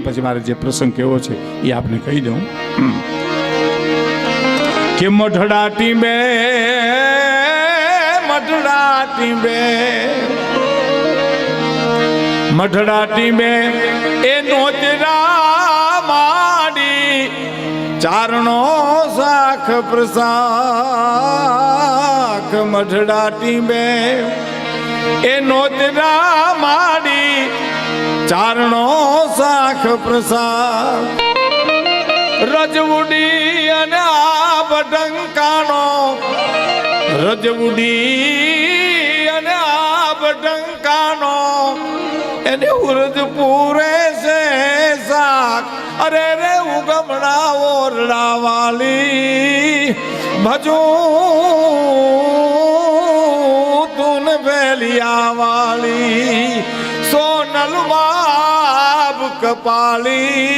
પછી મારે જે પ્રસંગ કેવો છે એ આપને કહી દઉં કે મઢડા ટીંબે મઢડા ટીંબે મઢડા ટીંબે એ નોતરા માડી ચારણો શાખ પ્રસાખ મઢડા ટીંબે એ નોતરા માડી ચારણો શાખ પ્રસાખ રજવડી અને આબ ડંકાનો રજવડી અને આબ ડંકાનો એને ઉરજ પૂરે છે શાખ અરે રે ઉગમણા ઓરડા વાલી ભજુ તું વેલિયા વાલી સોનલ બાબ કપાલી